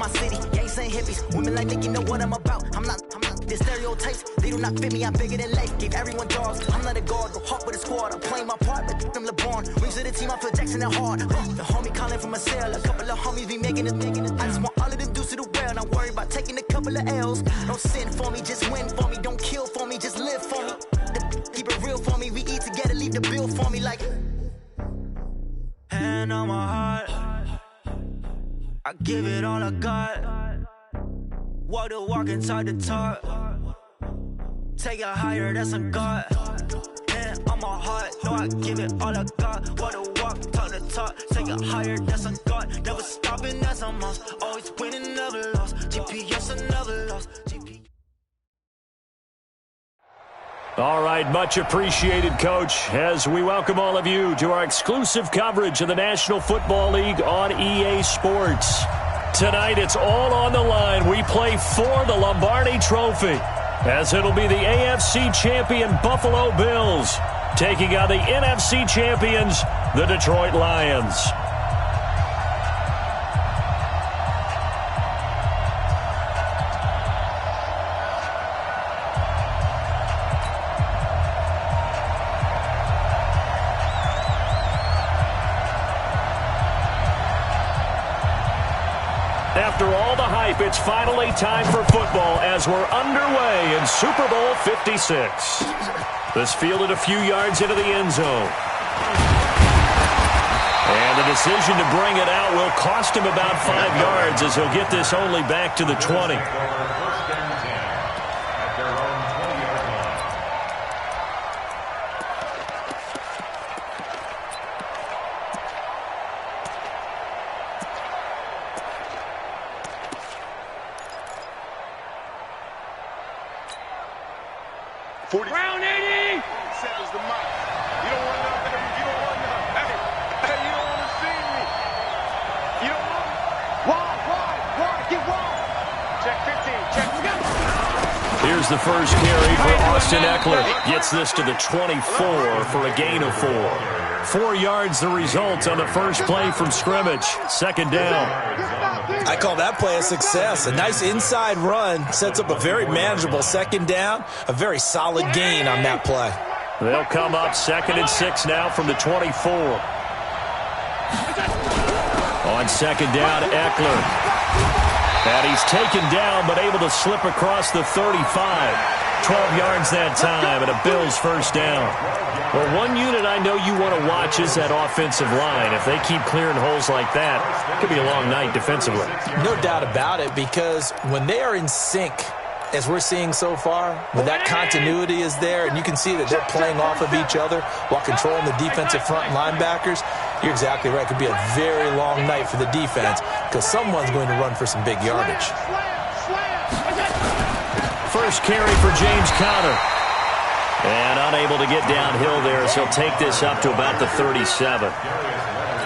my city. Gangs ain't hippies. Women like Nick, you know what I'm about. I'm not. The stereotypes, they do not fit me. I'm bigger than life. Gave everyone dogs. I'm not a guard. Go hard with a squad. I'm playing my part, but I'm LeBron. Rings of the team, I feel Jackson and hard. The homie calling from a cell. A couple of homies be making it. I just want all of them dudes to do well. Not worry about taking a couple of L's. Don't sin for me, just win for me. Don't kill for me, just live for me. Keep it real for me. We eat together, leave the bill for me like. Hand on my heart, I give it all I got. Walk the walk and talk the talk. Take it higher, that's a God. Hand on my heart, know I give it all I got. Walk the walk, talk the talk. Take it higher, that's a God. Never stopping, that's a must. Always winning, never lost. GPS, another loss. All right, much appreciated, Coach, as we welcome all of you to our exclusive coverage of the National Football League on EA Sports. Tonight, it's all on the line. We play for the Lombardi Trophy, as it'll be the AFC champion Buffalo Bills taking on the NFC champions, the Detroit Lions. After all the hype, it's finally time for football as we're underway in Super Bowl 56. This fielded a few yards into the end zone. And the decision to bring it out will cost him about 5 yards as he'll get this only back to the 20. Round 80! 7's the mark. You don't want nothing. You don't want nothing. Hey, you don't want to see me. You don't want. Why? Get wide. Check 15. Check. Here's the first carry for Austin Eckler. Gets this to the 24 for a gain of 4. 4 yards the result on the first play from scrimmage. Second down. I call that play a success. A nice inside run sets up a very manageable second down. A very solid gain on that play. They'll come up 2nd and 6 now from the 24. On second down, Eckler. And he's taken down but able to slip across the 35. 12 yards that time and a Bills first down. Well, one unit I know you want to watch is that offensive line. If they keep clearing holes like that, it could be a long night defensively. No doubt about it, because when they are in sync, as we're seeing so far, when that continuity is there and you can see that they're playing off of each other while controlling the defensive front linebackers, you're exactly right. It could be a very long night for the defense because someone's going to run for some big yardage. First carry for James Conner. And unable to get downhill there, so he'll take this up to about the 37.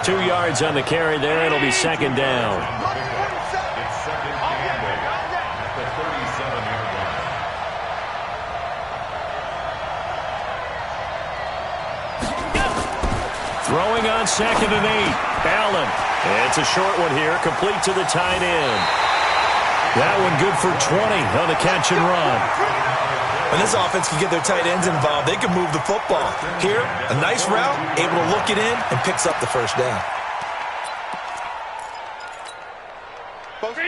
2 yards on the carry there. It'll be second down. Throwing on 2nd and 8. Allen. It's a short one here, complete to the tight end. That one good for 20 on the catch and run. When this offense can get their tight ends involved, they can move the football. Here, a nice route, able to look it in, and picks up the first down.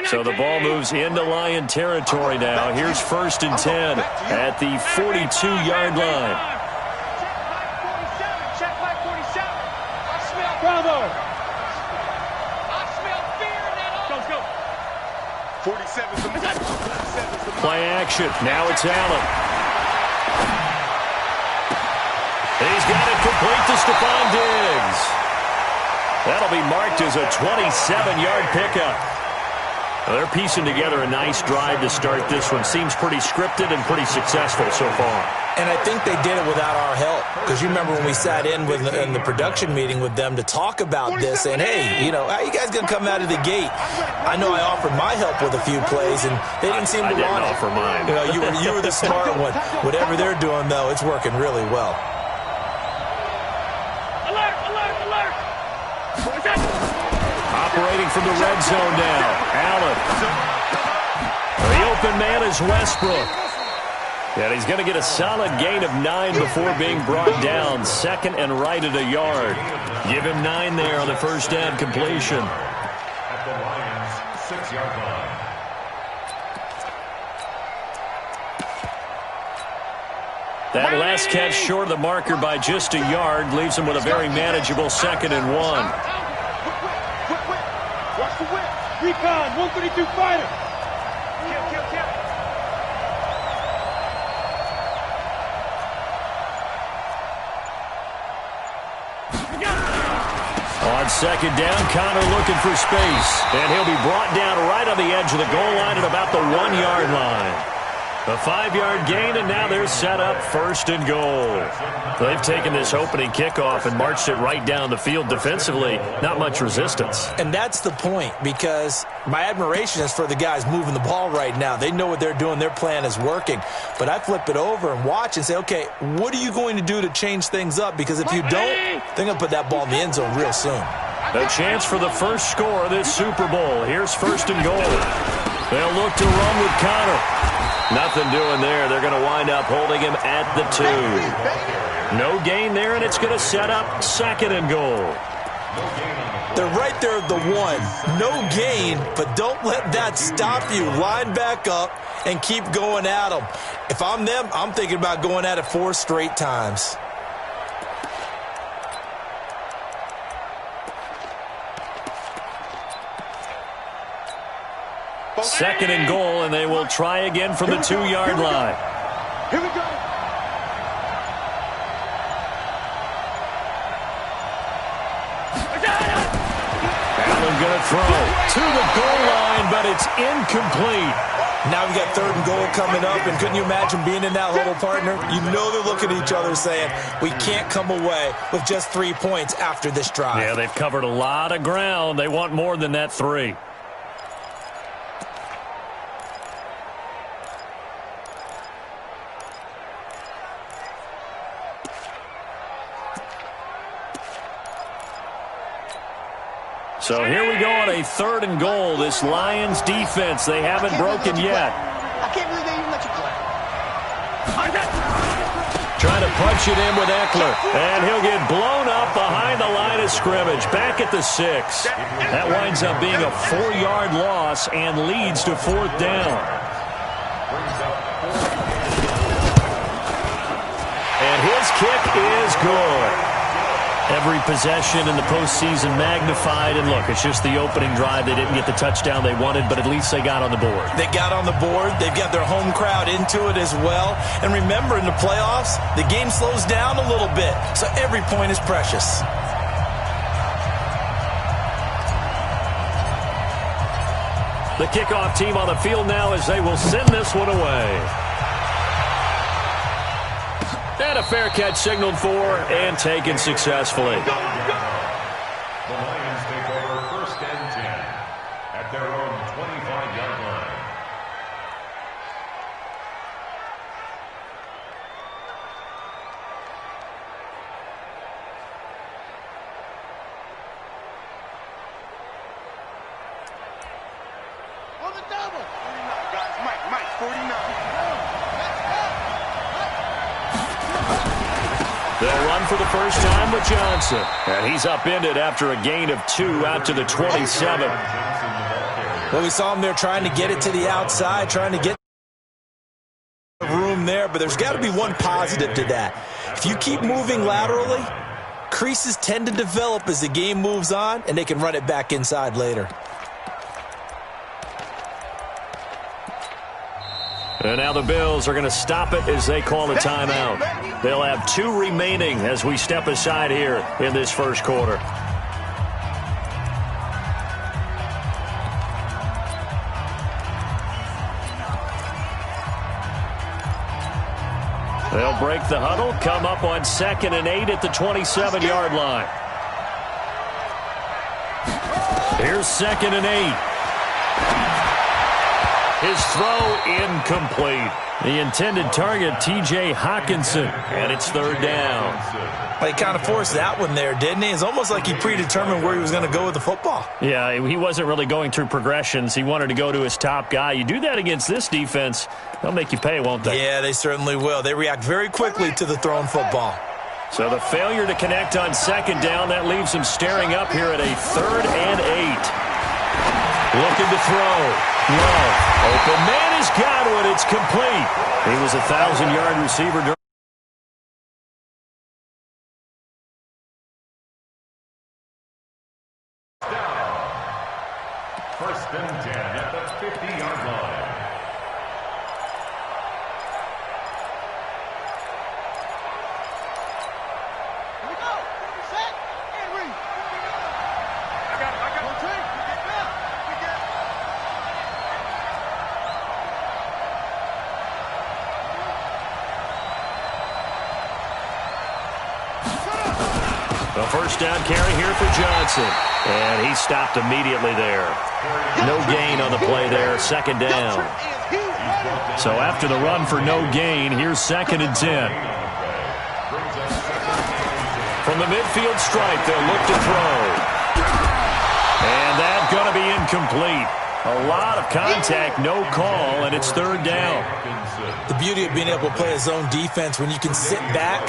So the ball moves into Lion territory now. Here's 1st and 10 at the 42-yard line. Check back 47. I smell brother. I smell fear in that. Go. 47's the move. Play action. Now it's Allen. He's got it complete to Stephon Diggs. That'll be marked as a 27-yard pickup. Well, they're piecing together a nice drive to start this one. Seems pretty scripted and pretty successful so far. And I think they did it without our help. Because you remember when we sat in the production meeting with them to talk about this, and hey, you know, how you guys going to come out of the gate? I know I offered my help with a few plays, and they didn't seem to want it. I didn't offer mine. You know, you were the smart one. Whatever they're doing, though, it's working really well. Operating from the red zone now. Allen is Westbrook. And he's going to get a solid gain of 9 before being brought down. Second and right at a yard. Give him 9 there on the first down completion. At the Lions' 6-yard line. That last catch short of the marker by just a yard leaves him with a very manageable 2nd and 1. Watch the whip. Recon, 132 fighter. Kill. On second down, Connor looking for space. And he'll be brought down right on the edge of the goal line at about the 1-yard line. A 5-yard gain, and now they're set up 1st and goal. They've taken this opening kickoff and marched it right down the field defensively. Not much resistance. And that's the point, because my admiration is for the guys moving the ball right now. They know what they're doing. Their plan is working. But I flip it over and watch and say, okay, what are you going to do to change things up? Because if you don't, they're going to put that ball in the end zone real soon. A chance for the first score of this Super Bowl. Here's 1st and goal. They'll look to run with Connor. Nothing doing there. They're going to wind up holding him at the 2. No gain there, and it's going to set up 2nd and goal. They're right there at the 1. No gain, but don't let that stop you. Line back up and keep going at them. If I'm them, I'm thinking about going at it 4 straight times. Second and goal, and they will try again from the 2-yard line. Here we go. Allen going to throw to the goal line, but it's incomplete. Now we've got 3rd and goal coming up, and couldn't you imagine being in that huddle, partner? You know they're looking at each other saying, we can't come away with just 3 points after this drive. Yeah, they've covered a lot of ground. They want more than that 3. So here we go on a 3rd and goal. This Lions defense, they haven't broken yet. I can't believe they even let you play. Trying to punch it in with Eckler. And he'll get blown up behind the line of scrimmage. Back at the 6. That winds up being a 4-yard loss and leads to 4th down. And his kick is good. Every possession in the postseason magnified. And look, it's just the opening drive. They didn't get the touchdown they wanted, but at least they got on the board. They got on the board. They've got their home crowd into it as well. And remember, in the playoffs, the game slows down a little bit. So every point is precious. The kickoff team on the field now as they will send this one away. And a fair catch signaled for and taken successfully. The Lions take over 1st and 10 at their own 25-yard line. On the double. 49, guys. Mike, 49. They'll run for the first time with Johnson. And he's upended after a gain of 2 out to the 27. Well, we saw him there trying to get it to the outside, trying to get room there, but there's got to be one positive to that. If you keep moving laterally, creases tend to develop as the game moves on, and they can run it back inside later. And now the Bills are going to stop it as they call a timeout. They'll have 2 remaining as we step aside here in this first quarter. They'll break the huddle, come up on 2nd and 8 at the 27-yard line. Here's 2nd and 8. His throw incomplete. The intended target, T.J. Hawkinson, and it's third down. Well, he kind of forced that one there, didn't he? It's almost like he predetermined where he was going to go with the football. Yeah, he wasn't really going through progressions. He wanted to go to his top guy. You do that against this defense, they'll make you pay, won't they? Yeah, they certainly will. They react very quickly to the thrown football. So the failure to connect on second down, that leaves him staring up here at a 3rd and 8. Looking to throw. Love. Open man is Godwin. It's complete. He was a 1,000-yard receiver during. First and 10 at the 50-yard line. Here we go. Set and read. I got it. The first down carry here for Johnson. And he stopped immediately there. No gain on the play there, second down. So after the run for no gain, here's 2nd and 10. From the midfield stripe, they'll look to throw. And that's going to be incomplete. A lot of contact, no call, and it's 3rd down. The beauty of being able to play a zone defense, when you can sit back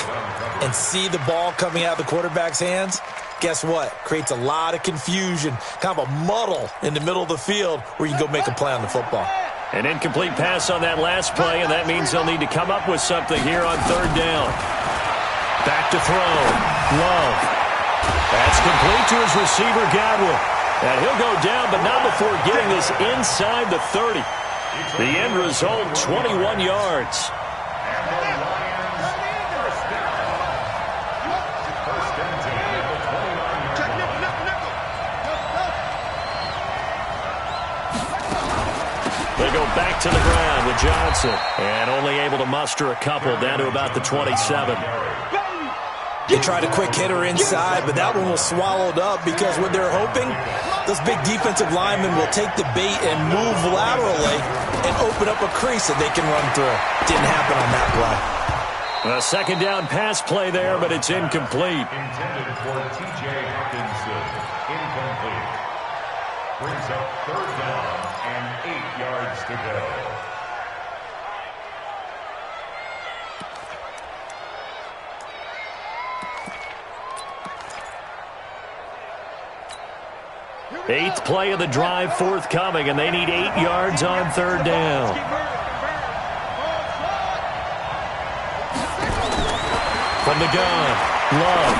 and see the ball coming out of the quarterback's hands, guess what? Creates a lot of confusion, kind of a muddle in the middle of the field where you can go make a play on the football. An incomplete pass on that last play, and that means they'll need to come up with something here on 3rd down. Back to throw. Love. That's complete to his receiver, Godwin. And he'll go down, but not before getting this inside the 30. The end result, 21 yards. They go back to the ground with Johnson. And only able to muster a couple down to about the 27. They tried a quick hitter inside, but that one was swallowed up because what they're hoping, those big defensive linemen will take the bait and move laterally and open up a crease that they can run through. Didn't happen on that play. A second down pass play there, but it's incomplete. Intended for T.J. Hawkinson. Incomplete. Brings up 3rd down and 8 yards to go. Eighth play of the drive forthcoming, and they need 8 yards on 3rd down. From the gun, Love.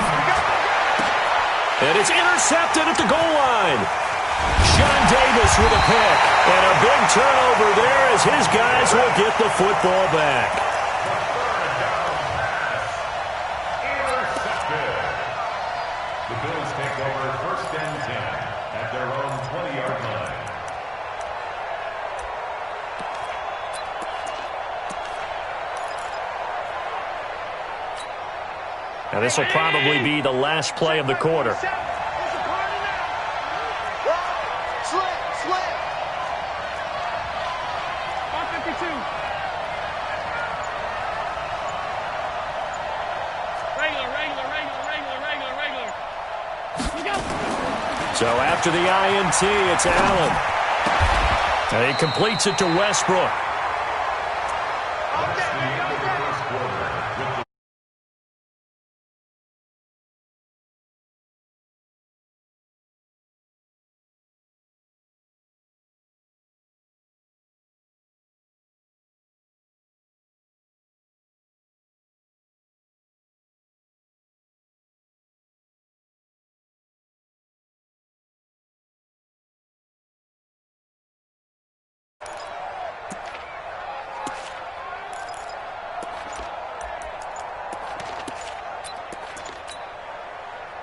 And it's intercepted at the goal line. Sean Davis with a pick. And a big turnover there as his guys will get the football back. The Bills take over 1st and 10 at their own 20-yard line. Now this will probably be the last play of the quarter. So after the INT, it's Allen. And he completes it to Westbrook.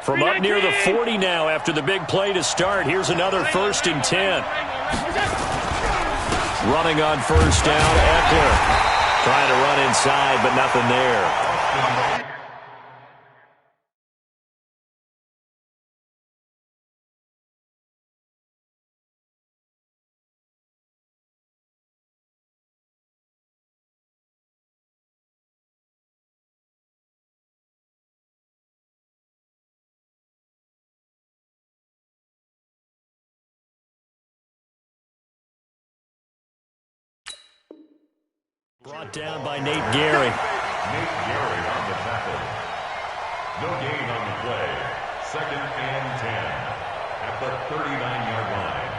From up near the 40 now after the big play to start. Here's another 1st and 10. Running on 1st down, Eckler. Trying to run inside, but nothing there. Brought down by Nate Gary. Nate Gary on the tackle. No gain on the play. 2nd and 10 at the 39-yard line.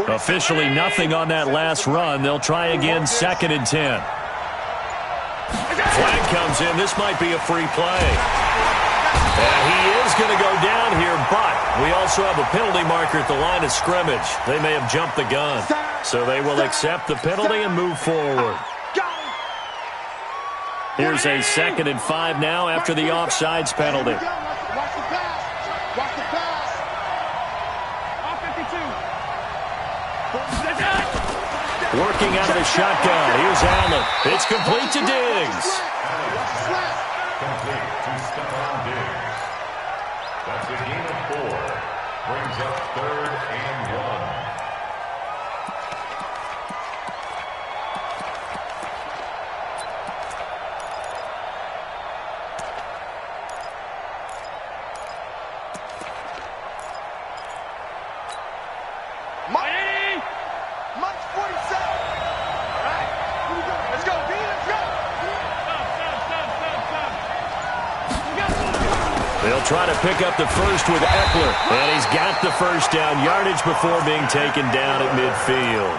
Officially nothing on that last run. They'll try again, 2nd and 10. Flag comes in. This might be a free play. He is going to go down here, but we also have a penalty marker at the line of scrimmage. They may have jumped the gun. So they will accept the penalty and move forward. Here's a 2nd and 5 now after the offsides penalty. Working out of the shotgun. Here's Allen. It's complete to Diggs. Complete to Stephon Diggs. That's a gain of 4. Brings up 3rd and 1. They'll try to pick up the first with Eckler, and he's got the first down yardage before being taken down at midfield.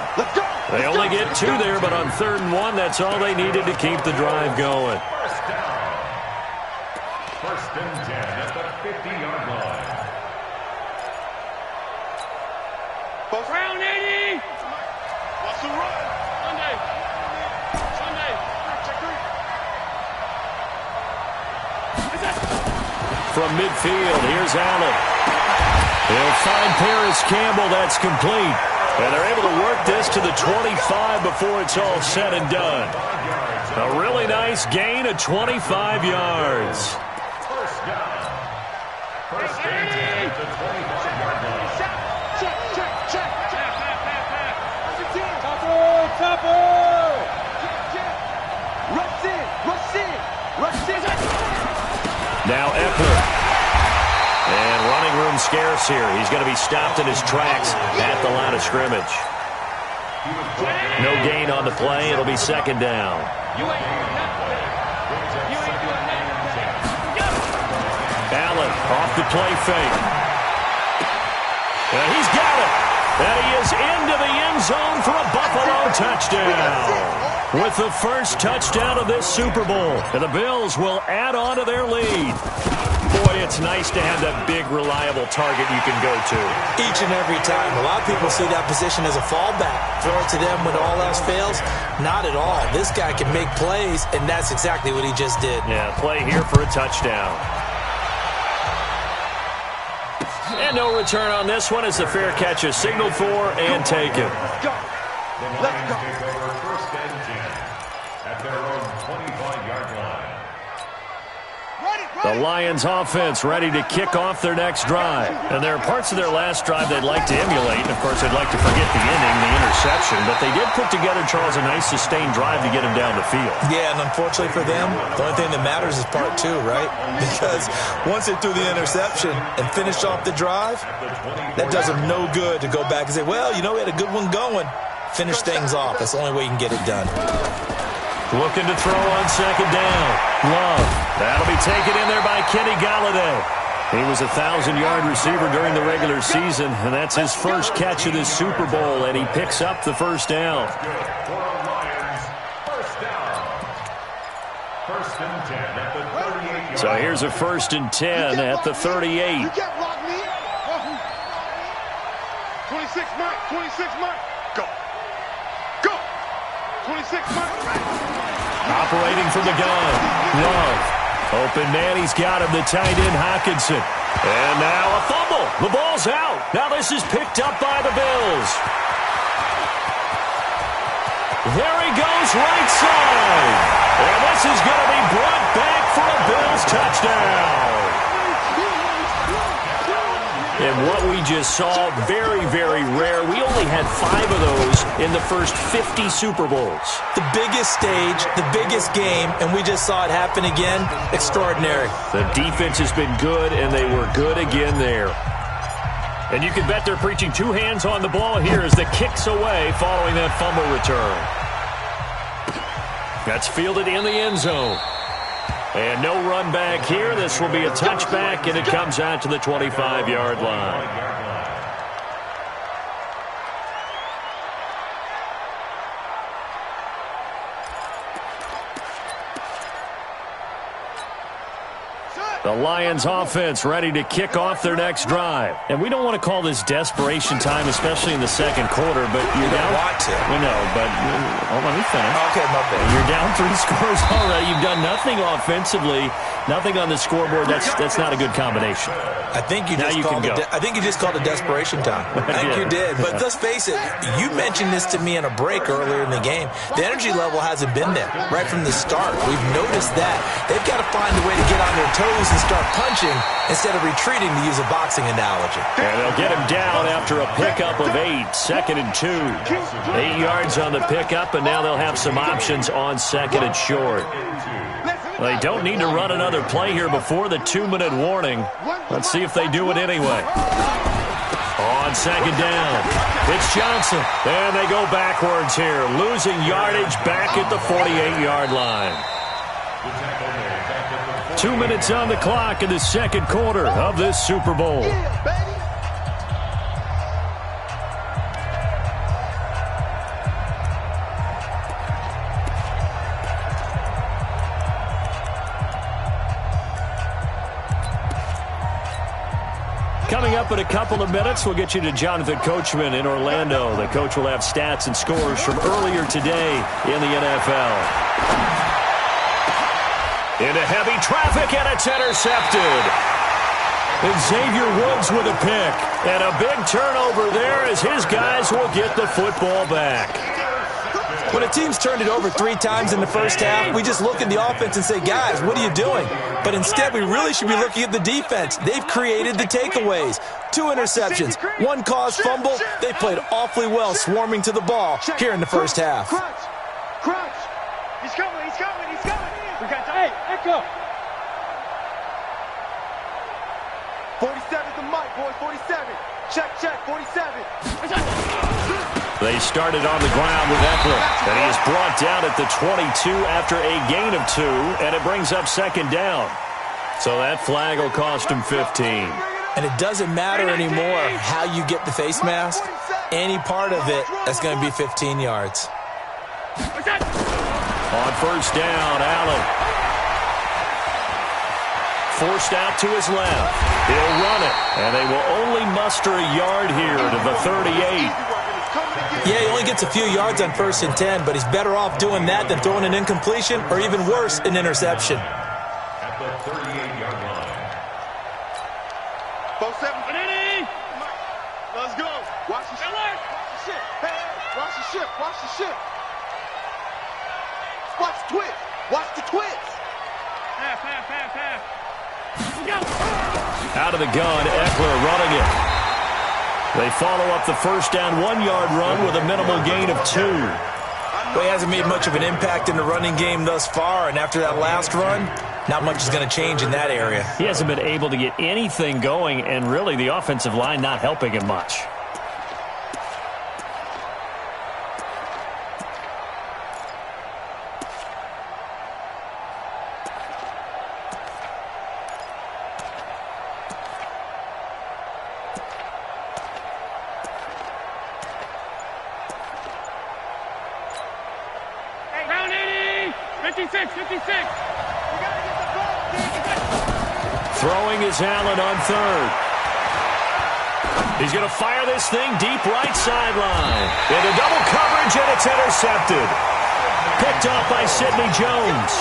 They only get 2 there, but on 3rd and 1, that's all they needed to keep the drive going. First down. 1st and 10 at the 50-yard line. Round 80. What's the run? Sunday. From midfield, here's Allen. He'll find Paris Campbell. That's complete. And they're able to work this to the 25 before it's all said and done. A really nice gain of 25 yards. First down. 1st and 10 at the 25-yard line. Check. Rush in. Now Eckler. And running room scarce here. He's going to be stopped in his tracks at the line of scrimmage. No gain on the play. It'll be 2nd down. Allen off the play fake. And he's got it. And he is into the end zone for a Buffalo touchdown. With the first touchdown of this Super Bowl. And the Bills will add on to their lead. Boy, it's nice to have that big, reliable target you can go to. Each and every time. A lot of people see that position as a fallback. Throw it to them when all else fails. Not at all. This guy can make plays, and that's exactly what he just did. Yeah, play here for a touchdown. And no return on this one as the fair catch is signaled for and taken. The Lions take over 1st and 10 at their own 25-yard line. The Lions offense ready to kick off their next drive. And there are parts of their last drive they'd like to emulate. And, of course, they'd like to forget the inning, the interception. But they did put together, Charles, a nice sustained drive to get him down the field. Yeah, and unfortunately for them, the only thing that matters is part 2, right? Because once they threw the interception and finished off the drive, that does them no good to go back and say, well, you know, we had a good one going. Finish things off. That's the only way you can get it done. Looking to throw on 2nd down. Love. That'll be taken in there by Kenny Galladay. He was a 1,000-yard receiver during the regular season, and that's his first catch of this Super Bowl, and he picks up the first down. First and 10 at the 38. So here's a 1st and 10 at the 38. You can't block me. 26 Mike. Go. 26 Mike. Operating from the gun. Love. Open man, he's got him. The tight end, Hockenson. And now a fumble. The ball's out. Now this is picked up by the Bills. There he goes, right side. And this is going to be brought back for a Bills touchdown. And what we just saw, very, very rare. We only only had 5 of those in the first 50 Super Bowls. The biggest stage, the biggest game, and we just saw it happen again. Extraordinary. The defense has been good, and they were good again there. And you can bet they're preaching 2 hands on the ball here as the kick's away following that fumble return. That's fielded in the end zone. And no run back here. This will be a touchback, and it comes out to the 25-yard line. The Lions offense ready to kick off their next drive. And we don't want to call this desperation time, especially in the second quarter, but you're down. Want to. We know, but let me finish. Okay, my bad. You're down 3 scores already. You've done nothing offensively, nothing on the scoreboard. That's not a good combination. I think you just called it desperation time. I think you did. But let's face it, you mentioned this to me in a break earlier in the game. The energy level hasn't been there right from the start. We've noticed that. They've got to find a way to get on their toes and start punching instead of retreating, to use a boxing analogy. And they'll get him down after a pickup of 8, 2nd and 2. 8 yards on the pickup, and now they'll have some options on 2nd and short. They don't need to run another play here before the 2-minute warning. Let's see if they do it anyway. On 2nd down, it's Johnson. And they go backwards here, losing yardage back at the 48-yard line. 2 minutes on the clock in the second quarter of this Super Bowl. Coming up in a couple of minutes, we'll get you to Jonathan Coachman in Orlando. The coach will have stats and scores from earlier today in the NFL. Into heavy traffic, and it's intercepted. And Xavier Woods with a pick. And a big turnover there as his guys will get the football back. When a team's turned it over 3 times in the first half, we just look at the offense and say, guys, what are you doing? But instead, we really should be looking at the defense. They've created the takeaways. 2 interceptions, 1 caused fumble. They played awfully well swarming to the ball here in the first half. Crunch. He's coming. We got time. Hey, Echo. 47's the mic, boys. 47. Check, 47. They started on the ground with Eckler, and he is brought down at the 22 after a gain of 2, and it brings up 2nd down. So that flag will cost him 15. And it doesn't matter anymore how you get the face mask. Any part of it, that's going to be 15 yards. On 1st down, Allen. Forced out to his left. He'll run it, and they will only muster a yard here to the 38. Yeah, he only gets a few yards on 1st and 10, but he's better off doing that than throwing an incompletion or even worse, an interception. At the 38-yard line. 47. Let's go. Watch the shit. Hey, watch the shit. Watch the shit. Watch the twist. Watch the twist. Half. Go. Out of the gun, Eckler running it. They follow up the 1st down 1-yard run with a minimal gain of 2. Well, he hasn't made much of an impact in the running game thus far, and after that last run, not much is going to change in that area. He hasn't been able to get anything going, and really the offensive line not helping him much. Throwing is Allen on 3rd. He's going to fire this thing deep right sideline. Into double coverage, and it's intercepted. Picked off by Sidney Jones.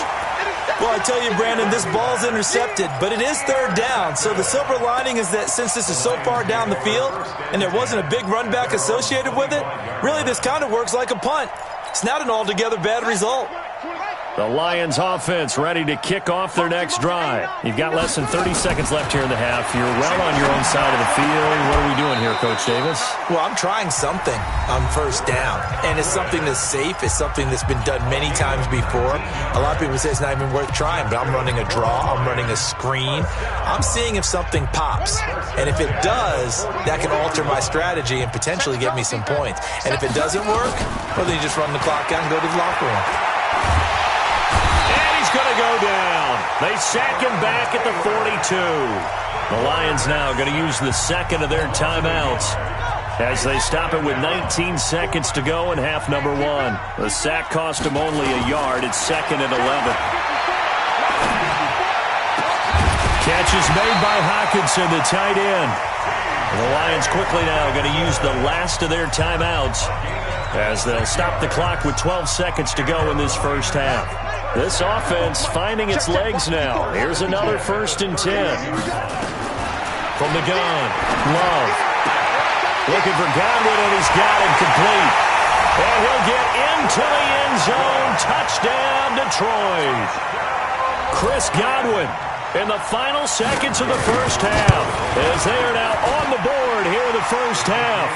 Well, I tell you, Brandon, this ball's intercepted, but it is 3rd down. So the silver lining is that since this is so far down the field and there wasn't a big run back associated with it, really this kind of works like a punt. It's not an altogether bad result. The Lions offense ready to kick off their next drive. You've got less than 30 seconds left here in the half. You're well on your own side of the field. What are we doing here, Coach Davis? Well, I'm trying something on first down, and it's something that's safe. It's something that's been done many times before. A lot of people say it's not even worth trying, but I'm running a draw. I'm running a screen. I'm seeing if something pops, and if it does, that can alter my strategy and potentially get me some points. And if it doesn't work, well, then you just run the clock out and go to the locker room. Going to go down. They sack him back at the 42. The Lions now going to use the second of their timeouts as they stop it with 19 seconds to go in half number 1. The sack cost him only a yard. It's 2nd and 11. Catch is made by Hawkinson, the tight end. The Lions quickly now going to use the last of their timeouts as they'll stop the clock with 12 seconds to go in this first half. This offense finding its legs now. Here's another 1st and 10. From the gun, Love. Looking for Godwin, and he's got him complete. And he'll get into the end zone. Touchdown, Detroit. Chris Godwin in the final seconds of the first half as they are now on the board here in the first half.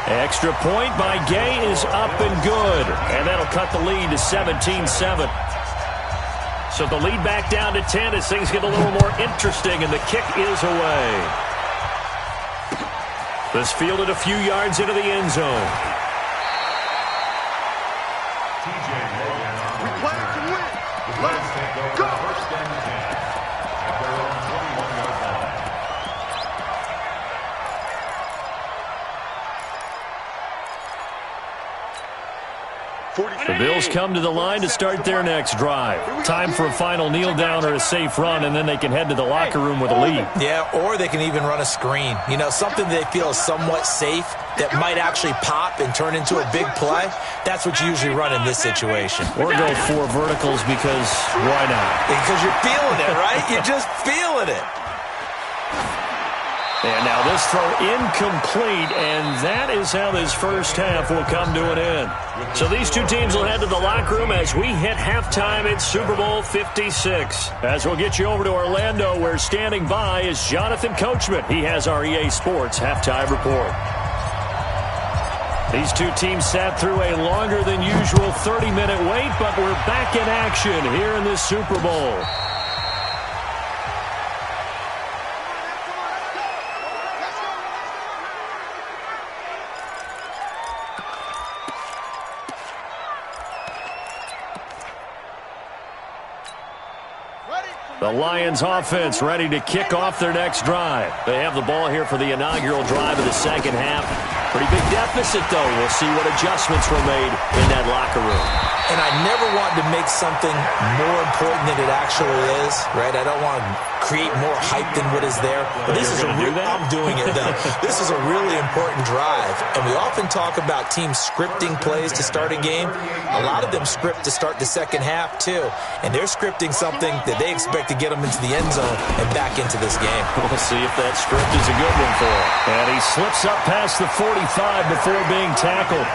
Extra point by Gay is up and good, and that'll cut the lead to 17-7. So the lead back down to 10 as things get a little more interesting, and the kick is away. This fielded a few yards into the end zone. We play to win. Let's go. First and 10 at their own 21-yard line. The Bills come to the line to start their next drive. Time for a final kneel down or a safe run, and then they can head to the locker room with a lead. Yeah, or they can even run a screen. You know, something they feel is somewhat safe that might actually pop and turn into a big play. That's what you usually run in this situation. Or go 4 verticals because why not? Because you're feeling it, right? You're just feeling it. And now this throw incomplete, and that is how this first half will come to an end. So these two teams will head to the locker room as we hit halftime at Super Bowl 56. As we'll get you over to Orlando, where standing by is Jonathan Coachman. He has our EA Sports halftime report. These two teams sat through a longer than usual 30-minute wait, but we're back in action here in this Super Bowl. The Lions offense ready to kick off their next drive. They have the ball here for the inaugural drive of the second half. Pretty big deficit, though. We'll see what adjustments were made in that locker room. And I never want to make something more important than it actually is, right? I don't want to create more hype than what is there. But this is I'm doing it, though. This is a really important drive. And we often talk about teams scripting plays to start a game. A lot of them script to start the second half, too. And they're scripting something that they expect to get them into the end zone and back into this game. We'll see if that script is a good one for him. And he slips up past the 45 before being tackled.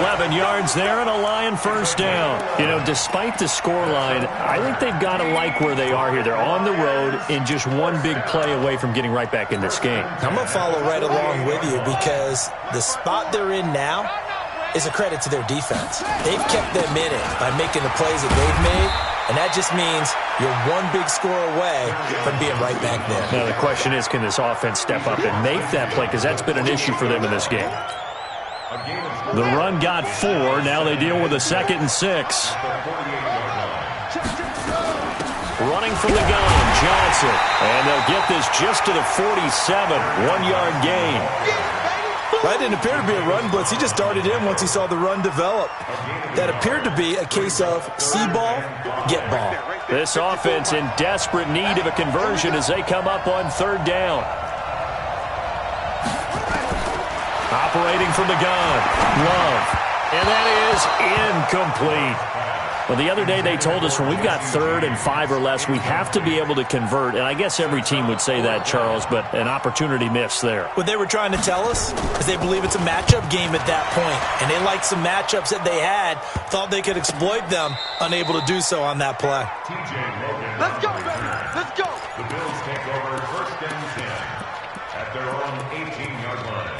11 yards there and a Lion first down. You know, despite the scoreline, I think they've got to like where they are here. They're on the road and just one big play away from getting right back in this game. I'm going to follow right along with you because the spot they're in now is a credit to their defense. They've kept them in it by making the plays that they've made, and that just means you're one big score away from being right back there. Now the question is, can this offense step up and make that play? Because that's been an issue for them in this game. The run got 4. Now they deal with a 2nd and 6. Running from the gun, Johnson. And they'll get this just to the 47. 1-yard gain. That didn't appear to be a run blitz. He just darted in once he saw the run develop. That appeared to be a case of see ball, get ball. This offense in desperate need of a conversion as they come up on 3rd down. Operating from the gun, Love. And that is incomplete. Well, the other day they told us when we've got 3rd and 5 or less, we have to be able to convert. And I guess every team would say that, Charles, but an opportunity missed there. What they were trying to tell us is they believe it's a matchup game at that point. And they liked some matchups that they had, thought they could exploit them, unable to do so on that play. Let's go, baby. Let's go. The Bills take over 1st and 10 at their own 18-yard line.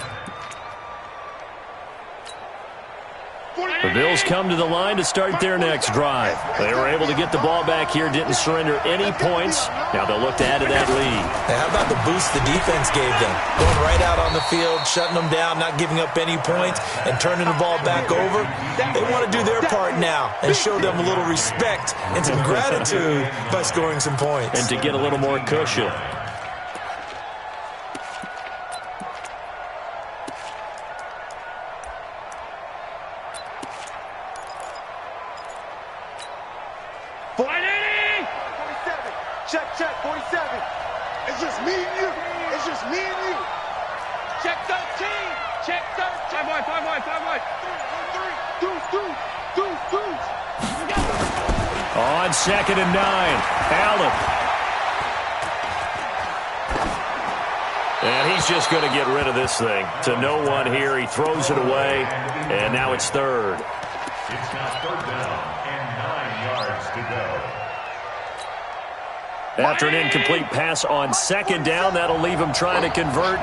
The Bills come to the line to start their next drive. They were able to get the ball back here, didn't surrender any points. Now they'll look to add to that lead. Hey, how about the boost the defense gave them? Going right out on the field, shutting them down, not giving up any points, and turning the ball back over. They want to do their part now and show them a little respect and some gratitude by scoring some points. And to get a little more cushion. Check, 47. It's just me and you. It's just me and you. Check 13. Check 13. 5 wide. 3. On 2nd and 9, Allen. And he's just going to get rid of this thing. To no one here. He throws it away, and now it's 3rd. It's now 3rd down and 9 yards to go. After an incomplete pass on 2nd down, that'll leave him trying to convert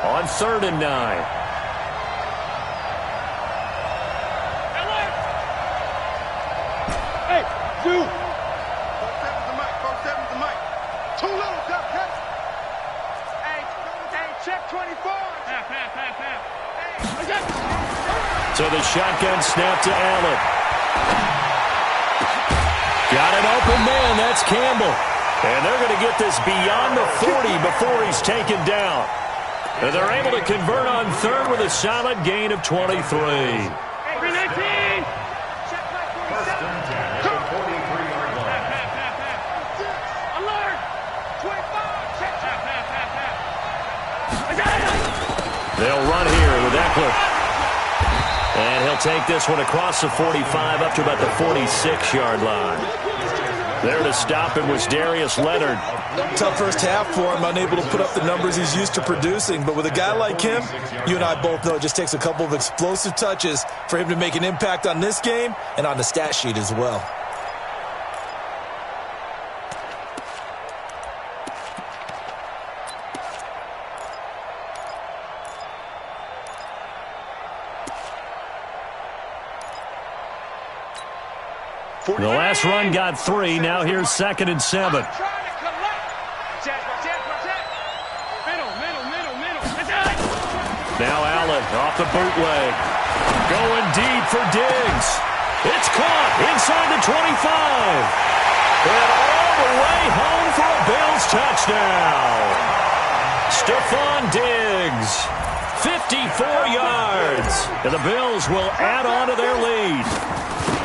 on 3rd and 9. Hey, dude. 47's the mic. 47's the mic. Too little, Cupcake. Hey, check 24. Half. So the shotgun snap to Allen. Got an open man. That's Campbell. And they're going to get this beyond the 40 before he's taken down. And they're able to convert on 3rd with a solid gain of 23. 319. First and 10 at the 43-yard line. Alert. 25. Check. They'll run here with Eckler. And he'll take this one across the 45 up to about the 46-yard line. There to stop him was Darius Leonard. Tough first half for him, unable to put up the numbers he's used to producing. But with a guy like him, you and I both know it just takes a couple of explosive touches for him to make an impact on this game and on the stat sheet as well. The last run got 3. Now here's 2nd and 7. Middle. Now Allen off the bootleg. Going deep for Diggs. It's caught inside the 25. And all the way home for a Bills touchdown. Stephon Diggs. 54 yards. And the Bills will add on to their lead.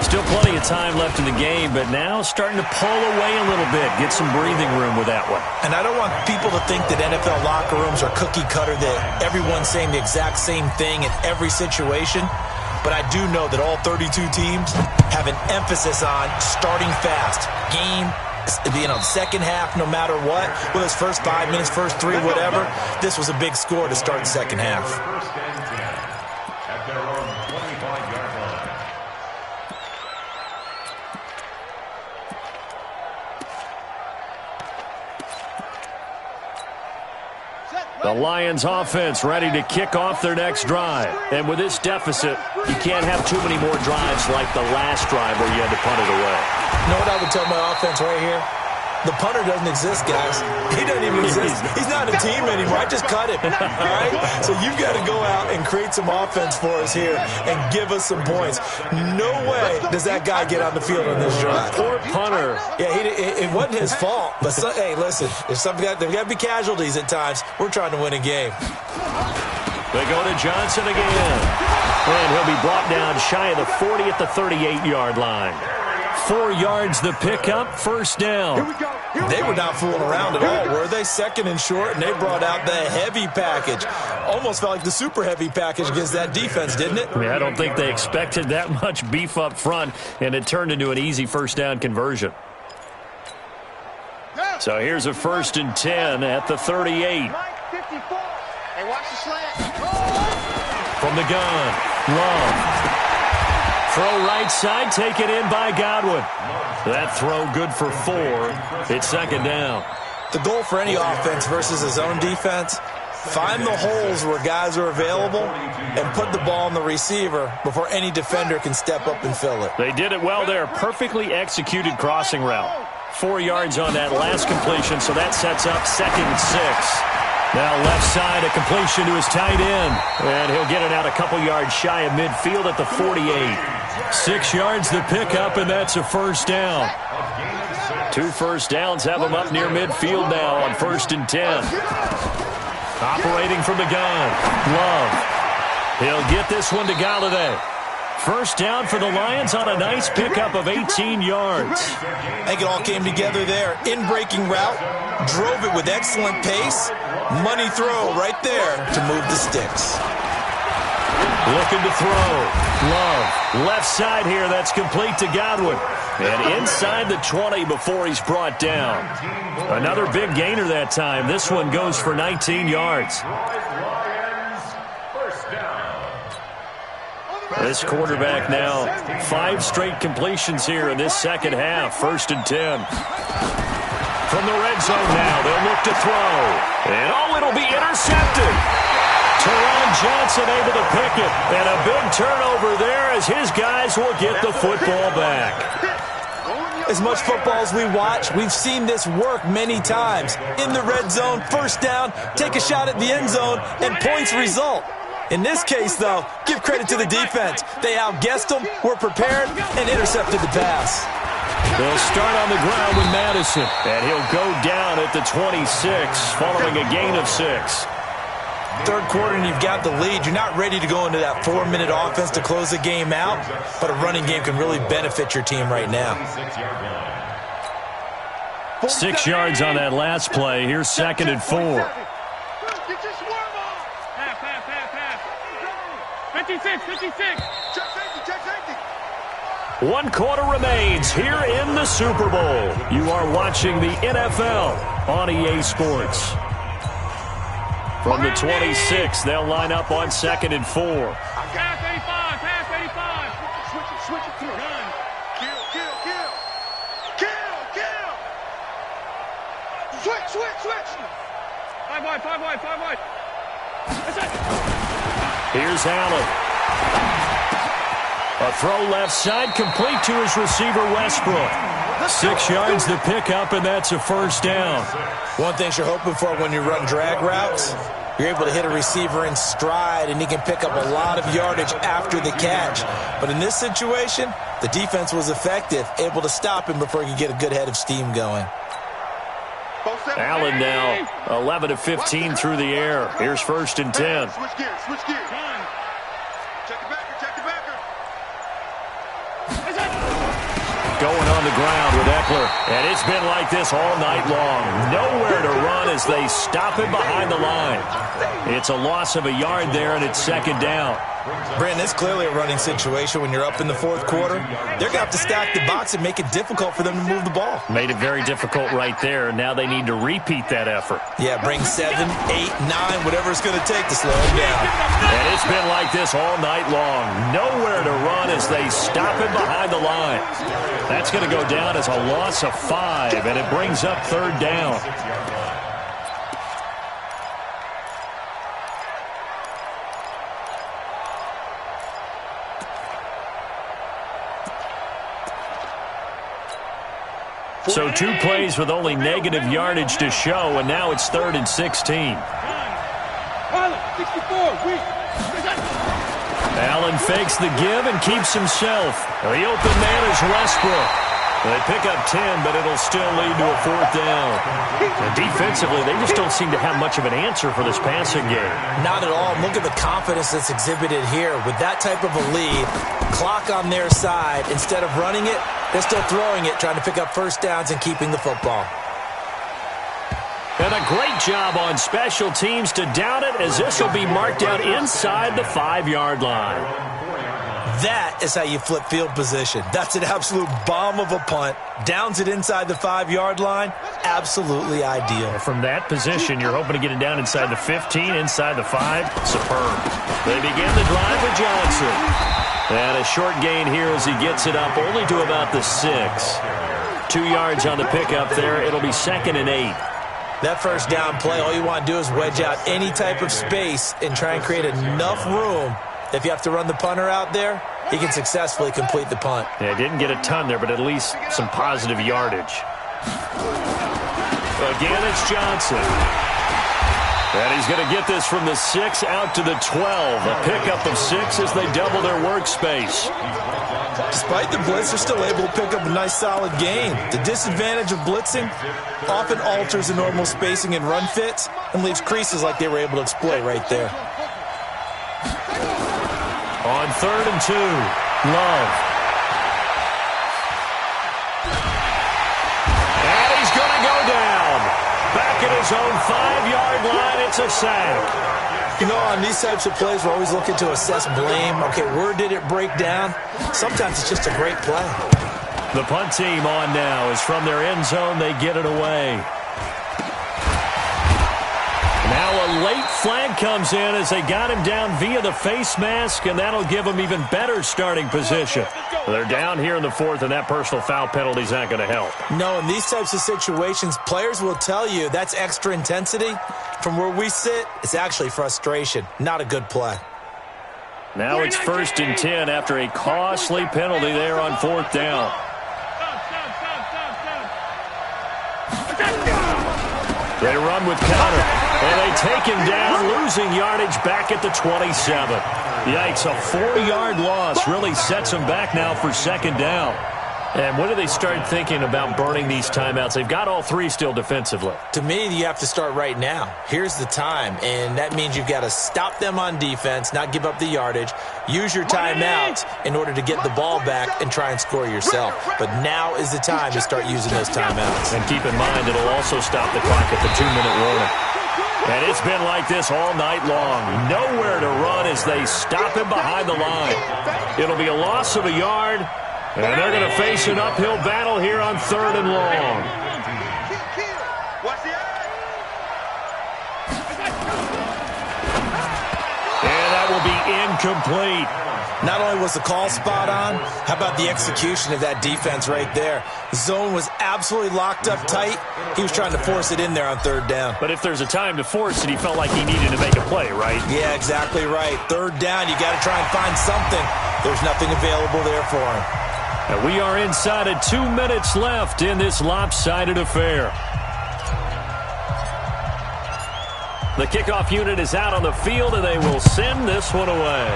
Still plenty of time left in the game, but now starting to pull away a little bit. Get some breathing room with that one. And I don't want people to think that NFL locker rooms are cookie cutter, that everyone's saying the exact same thing in every situation. But I do know that all 32 teams have an emphasis on starting fast. Game being on second half no matter what. Whether it's first 5 minutes, first 3, whatever. This was a big score to start the second half. First and 10 at their own 25-yard line. The Lions offense ready to kick off their next drive. And with this deficit, you can't have too many more drives like the last drive where you had to punt it away. You know what I would tell my offense right here? The punter doesn't exist, guys. He doesn't even exist. He's not a team anymore. I just cut him. All right? So you've got to go out and create some offense for us here and give us some points. No way does that guy get on the field on this drive. Poor punter. Yeah, it wasn't his fault. But, hey, listen, there's got to be casualties at times. We're trying to win a game. They go to Johnson again. And he'll be brought down shy of the 40 at the 38-yard line. 4 yards the pickup, first down. They were not fooling around at all, were they? Second and short, and they brought out the heavy package. almost felt like the super heavy package against that defense, didn't it? I don't think they expected that much beef up front, and it turned into an easy first down conversion. So here's a 1st and 10 at the 38. Hey, watch the slant. From the gun, Love. Throw right side, taken in by Godwin. That throw good for 4. It's 2nd down. The goal for any offense versus his own defense, find the holes where guys are available and put the ball on the receiver before any defender can step up and fill it. They did it well there. Perfectly executed crossing route. 4 yards on that last completion, so that sets up 2nd and 6. Now left side, a completion to his tight end. And he'll get it out a couple yards shy of midfield at the 48. 6 yards the pickup, and that's a 1st down. 2 first downs have him up near midfield now on 1st and 10. Operating from the gun, Love. He'll get this one to Galladay. 1st down for the Lions on a nice pickup of 18 yards. I think it all came together there. In-breaking route, drove it with excellent pace. Money throw right there to move the sticks. Looking to throw. Love. Left side here. That's complete to Godwin. And inside the 20 before he's brought down. Another big gainer that time. This one goes for 19 yards. This quarterback now, 5 straight completions here in this second half. 1st and 10. From the red zone now, they'll look to throw. And it'll be intercepted. Teron Johnson able to pick it. And a big turnover there as his guys will get the football back. As much football as we watch, we've seen this work many times. In the red zone, 1st down, take a shot at the end zone, and points result. In this case, though, give credit to the defense. They outguessed them, were prepared, and intercepted the pass. They'll start on the ground with Madison, and he'll go down at the 26, following a gain of 6. 3rd quarter and you've got the lead. You're not ready to go into that 4-minute offense to close the game out, but a running game can really benefit your team right now. 6 yards on that last play. Here's 2nd and 4. Get your swarm on. Pass. 56. Check safety. 1 quarter remains here in the Super Bowl. You are watching the NFL on EA Sports. From the 26, they'll line up on 2nd and 4. Pass 85. Switch it through. Run. Kill. Switch. 5 wide. That's it. Here's Allen. A throw left side, complete to his receiver, Westbrook. 6 yards the pickup, and that's a 1st down. One thing you're hoping for when you run drag routes, you're able to hit a receiver in stride, and he can pick up a lot of yardage after the catch. But in this situation, the defense was effective, able to stop him before he could get a good head of steam going. Allen now 11 of 15 through the air. Here's 1st and 10. Switch gears. Check the backer. Going on the ground with Eckler. And it's been like this all night long. Nowhere to run as they stop him behind the line. It's a loss of a yard there, and it's 2nd down. Brandon, it's clearly a running situation when you're up in the 4th quarter. They're going to have to stack the box and make it difficult for them to move the ball. Made it very difficult right there. Now they need to repeat that effort. Yeah, bring 7, 8, 9, whatever it's going to take to slow them down. And it's been like this all night long. Nowhere to run as they stop him behind the line. That's going to go down as a loss of 5, and it brings up 3rd down. So 2 plays with only negative yardage to show, and now it's 3rd and 16. Allen fakes the give and keeps himself. The open man is Westbrook. They pick up 10, but it'll still lead to a 4th down. And defensively, they just don't seem to have much of an answer for this passing game. Not at all. Look at the confidence that's exhibited here. With that type of a lead, clock on their side, instead of running it, they're still throwing it, trying to pick up 1st downs and keeping the football. And a great job on special teams to down it, as this will be marked out inside the 5-yard line. That is how you flip field position. That's an absolute bomb of a punt. Downs it inside the 5-yard line. Absolutely ideal. From that position, you're hoping to get it down inside the 15, inside the 5. Superb. They begin the drive with Johnson. And a short gain here as he gets it up only to about the 6. 2 yards on the pickup there. It'll be 2nd and 8. That first down play, all you want to do is wedge out any type of space and try and create enough room. If you have to run the punter out there, he can successfully complete the punt. Yeah, didn't get a ton there, but at least some positive yardage. Again, it's Johnson. And he's going to get this from the 6 out to the 12. A pickup of 6 as they double their workspace. Despite the blitz, they're still able to pick up a nice solid gain. The disadvantage of blitzing often alters the normal spacing and run fits and leaves creases like they were able to exploit right there. On 3rd and 2, Love. And he's going to go down. Back at his own 5-yard line, it's a sack. You know, on these types of plays, we're always looking to assess blame. Okay, where did it break down? Sometimes it's just a great play. The punt team on now is from their end zone. They get it away. Now a late flag comes in as they got him down via the face mask, and that'll give them even better starting position. They're down here in the 4th, and that personal foul penalty is not going to help. No, in these types of situations, players will tell you that's extra intensity. From where we sit, it's actually frustration. Not a good play. Now it's 1st and 10 after a costly penalty there on 4th down. They run with counter, and they take him down, losing yardage back at the 27. Yikes, a 4-yard loss really sets them back now for 2nd down. And when do they start thinking about burning these timeouts? They've got all 3 still defensively. To me, you have to start right now. Here's the time, and that means you've got to stop them on defense, not give up the yardage, use your timeouts in order to get the ball back and try and score yourself. But now is the time to start using those timeouts. And keep in mind, it'll also stop the clock at the 2-minute warning. And it's been like this all night long. Nowhere to run as they stop him behind the line. It'll be a loss of a yard. And they're going to face an uphill battle here on 3rd and long. And that will be incomplete. Not only was the call spot on, how about the execution of that defense right there? Zone was absolutely locked up tight. He was trying to force it in there on 3rd down. But if there's a time to force it, he felt like he needed to make a play, right? Yeah, exactly right. 3rd down, you got to try and find something. There's nothing available there for him. And we are inside of 2 minutes left in this lopsided affair. The kickoff unit is out on the field, and they will send this one away.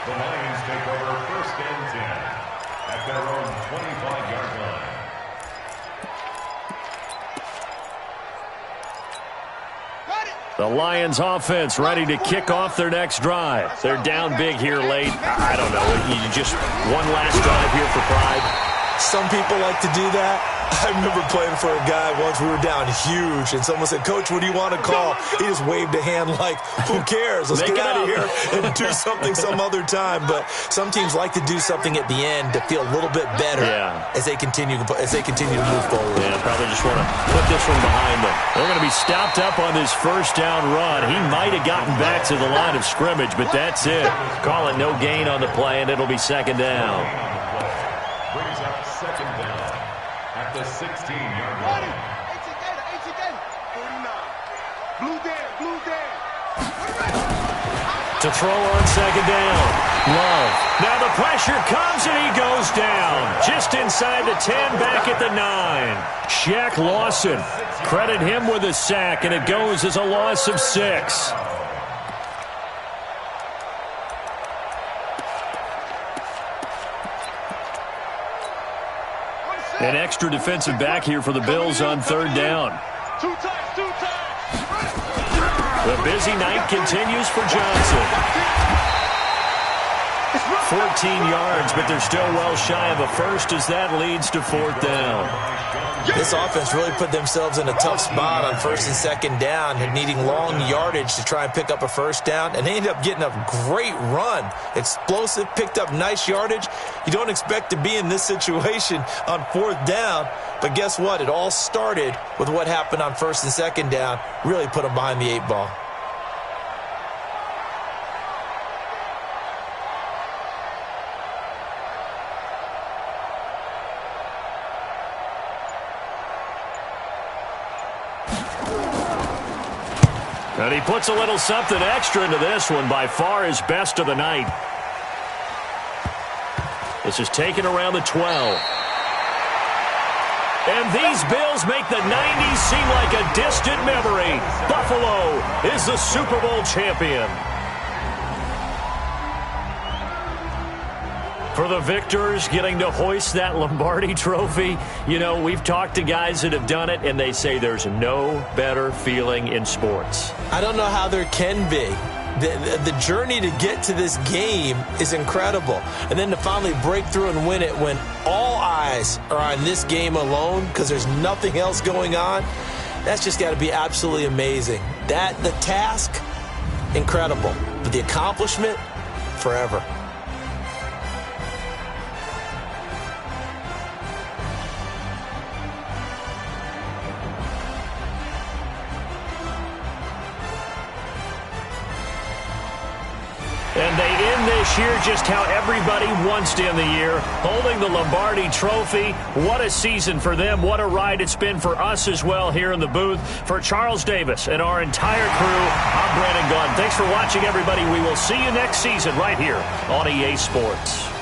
The Lions take over 1st and 10 at their own 25-yard line. The Lions offense ready to kick off their next drive. They're down big here late. I don't know. You just one last drive here for pride. Some people like to do that. I remember playing for a guy once. We were down huge, and someone said, "Coach, what do you want to call?" He just waved a hand like, "Who cares? Let's get out of here and do something some other time." But some teams like to do something at the end to feel a little bit better as they continue to move forward. Yeah, probably just want to put this one behind them. They're going to be stopped up on this 1st down run. He might have gotten back to the line of scrimmage, but that's it. Call it no gain on the play, and it'll be 2nd down. Brings up 2nd down at the 16-yard line. To throw on 2nd down. Love. Now the pressure comes and he goes down. Just inside the 10, back at the 9. Shaq Lawson. Credit him with a sack, and it goes as a loss of 6. An extra defensive back here for the Bills on 3rd down. The busy night continues for Johnson. 14 yards, but they're still well shy of a first as that leads to 4th down. This offense really put themselves in a tough spot on 1st and 2nd down and needing long yardage to try and pick up a 1st down, and they ended up getting a great run. Explosive, picked up nice yardage. You don't expect to be in this situation on 4th down, but guess what? It all started with what happened on 1st and 2nd down. Really put them behind the 8 ball. And he puts a little something extra into this one, by far his best of the night. This is taken around the 12. And these Bills make the 90s seem like a distant memory. Buffalo is the Super Bowl champion. For the victors, getting to hoist that Lombardi trophy, you know, we've talked to guys that have done it, and they say there's no better feeling in sports. I don't know how there can be. The journey to get to this game is incredible. And then to finally break through and win it when all eyes are on this game alone because there's nothing else going on, that's just got to be absolutely amazing. The task, incredible. But the accomplishment, forever. And they end this year just how everybody wants to end the year, holding the Lombardi trophy. What a season for them. What a ride it's been for us as well here in the booth. For Charles Davis and our entire crew, I'm Brandon Gaudin. Thanks for watching, everybody. We will see you next season right here on EA Sports.